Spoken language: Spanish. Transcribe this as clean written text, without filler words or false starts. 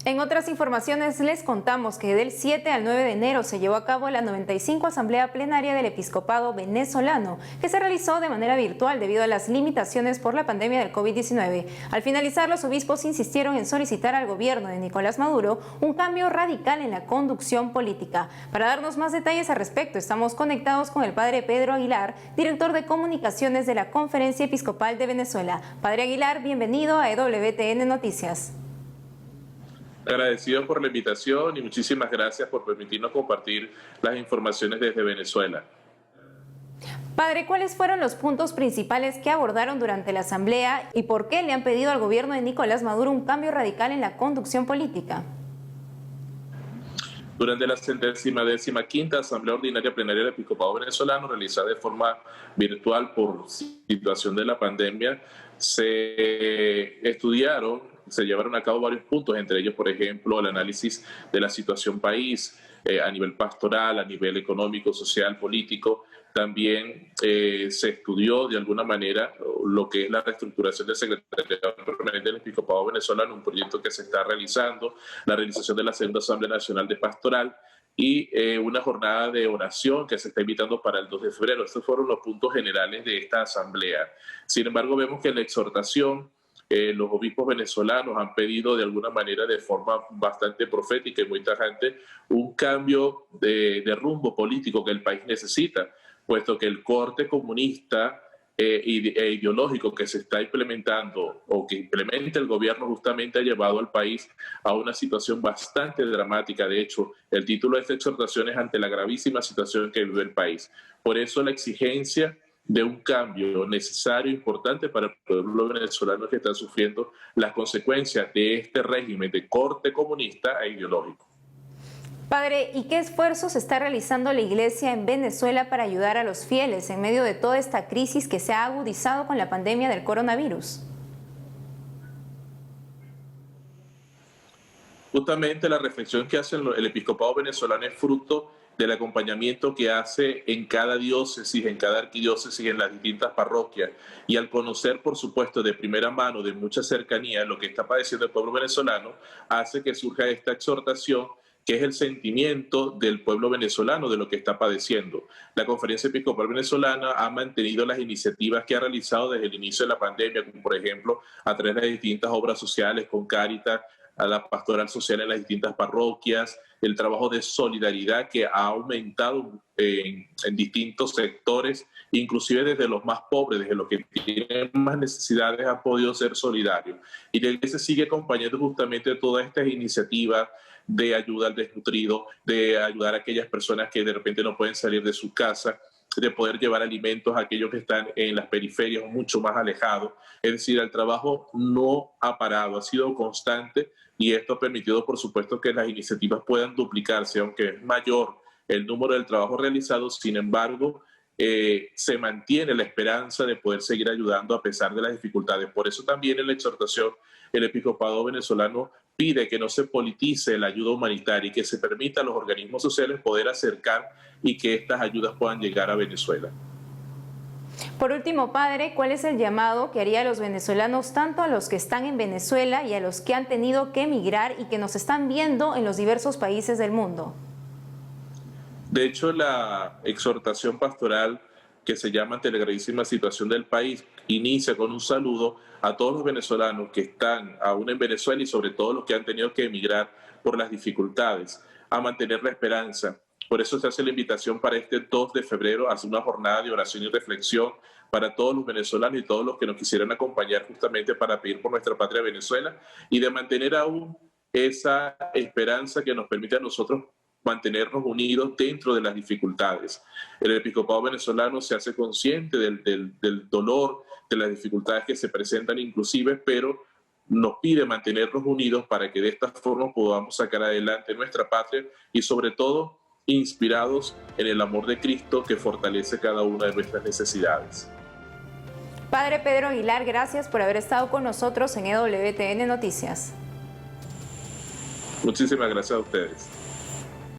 En otras informaciones les contamos que del 7 al 9 de enero se llevó a cabo la 95 Asamblea Plenaria del Episcopado Venezolano, que se realizó de manera virtual debido a las limitaciones por la pandemia del COVID-19. Al finalizar, los obispos insistieron en solicitar al gobierno de Nicolás Maduro un cambio radical en la conducción política. Para darnos más detalles al respecto, estamos conectados con el padre Pedro Aguilar, director de comunicaciones de la Conferencia Episcopal de Venezuela. Padre Aguilar, bienvenido a EWTN Noticias. Agradecido por la invitación y muchísimas gracias por permitirnos compartir las informaciones desde Venezuela. Padre, ¿cuáles fueron los puntos principales que abordaron durante la asamblea y por qué le han pedido al gobierno de Nicolás Maduro un cambio radical en la conducción política? Durante la 115ª Asamblea Ordinaria Plenaria del Episcopado Venezolano, realizada de forma virtual por situación de la pandemia, se llevaron a cabo varios puntos, entre ellos, por ejemplo, el análisis de la situación país a nivel pastoral, a nivel económico, social, político. También se estudió de alguna manera lo que es la reestructuración del Secretariado Permanente del Episcopado Venezolano, un proyecto que se está realizando, la realización de la Segunda Asamblea Nacional de Pastoral y una jornada de oración que se está invitando para el 2 de febrero. Estos fueron los puntos generales de esta asamblea. Sin embargo, vemos que en la exhortación los obispos venezolanos han pedido de alguna manera, de forma bastante profética y muy tajante, un cambio de rumbo político que el país necesita, puesto que el corte comunista e ideológico que se está implementando o que implementa el gobierno justamente ha llevado al país a una situación bastante dramática. De hecho, el título de esta exhortación es ante la gravísima situación que vive el país. Por eso la exigencia de un cambio necesario e importante para el pueblo venezolano que está sufriendo las consecuencias de este régimen de corte comunista e ideológico. Padre, ¿y qué esfuerzos está realizando la Iglesia en Venezuela para ayudar a los fieles en medio de toda esta crisis que se ha agudizado con la pandemia del coronavirus? Justamente la reflexión que hace el episcopado venezolano es fruto del acompañamiento que hace en cada diócesis, en cada arquidiócesis, en las distintas parroquias. Y al conocer, por supuesto, de primera mano, de mucha cercanía, lo que está padeciendo el pueblo venezolano, hace que surja esta exhortación, que es el sentimiento del pueblo venezolano de lo que está padeciendo. La Conferencia Episcopal Venezolana ha mantenido las iniciativas que ha realizado desde el inicio de la pandemia, como por ejemplo a través de las distintas obras sociales con Cáritas, a la pastoral social en las distintas parroquias, el trabajo de solidaridad que ha aumentado en distintos sectores, inclusive desde los más pobres, desde los que tienen más necesidades, han podido ser solidarios. Y la Iglesia sigue acompañando justamente todas estas iniciativas de ayuda al desnutrido, de ayudar a aquellas personas que de repente no pueden salir de su casa, de poder llevar alimentos a aquellos que están en las periferias mucho más alejados. Es decir, el trabajo no ha parado, ha sido constante y esto ha permitido, por supuesto, que las iniciativas puedan duplicarse, aunque es mayor el número del trabajo realizado. Sin embargo, se mantiene la esperanza de poder seguir ayudando a pesar de las dificultades. Por eso también en la exhortación el episcopado venezolano pide que no se politice la ayuda humanitaria y que se permita a los organismos sociales poder acercar y que estas ayudas puedan llegar a Venezuela. Por último, padre, ¿cuál es el llamado que haría a los venezolanos, tanto a los que están en Venezuela y a los que han tenido que emigrar y que nos están viendo en los diversos países del mundo? De hecho, la exhortación pastoral que se llama ante la gravísima situación del país inicia con un saludo a todos los venezolanos que están aún en Venezuela y sobre todo los que han tenido que emigrar por las dificultades, a mantener la esperanza. Por eso se hace la invitación para este 2 de febrero a hacer una jornada de oración y reflexión para todos los venezolanos y todos los que nos quisieran acompañar justamente para pedir por nuestra patria Venezuela y de mantener aún esa esperanza que nos permite a nosotros mantenernos unidos dentro de las dificultades. El episcopado venezolano se hace consciente del dolor, de las dificultades que se presentan inclusive, pero nos pide mantenernos unidos para que de esta forma podamos sacar adelante nuestra patria y sobre todo inspirados en el amor de Cristo que fortalece cada una de nuestras necesidades. Padre Pedro Aguilar, gracias por haber estado con nosotros en EWTN Noticias. Muchísimas gracias a ustedes.